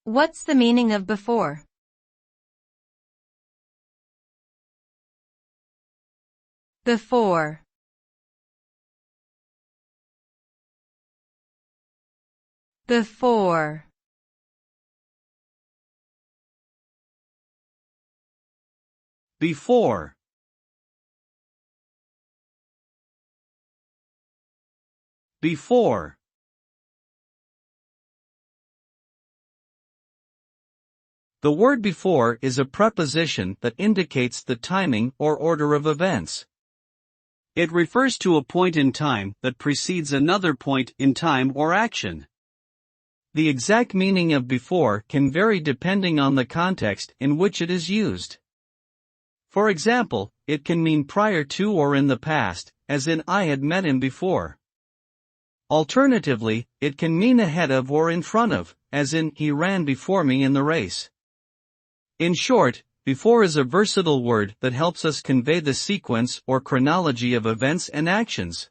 What's the meaning of before? Before. Before. Before. Before. The word before is a preposition that indicates the timing or order of events. It refers to a point in time that precedes another point in time or action. The exact meaning of before can vary depending on the context in which it is used. For example, it can mean prior to or in the past, as in I had met him before. Alternatively, it can mean ahead of or in front of, as in he ran before me in the race. In short, before is a versatile word that helps us convey the sequence or chronology of events and actions.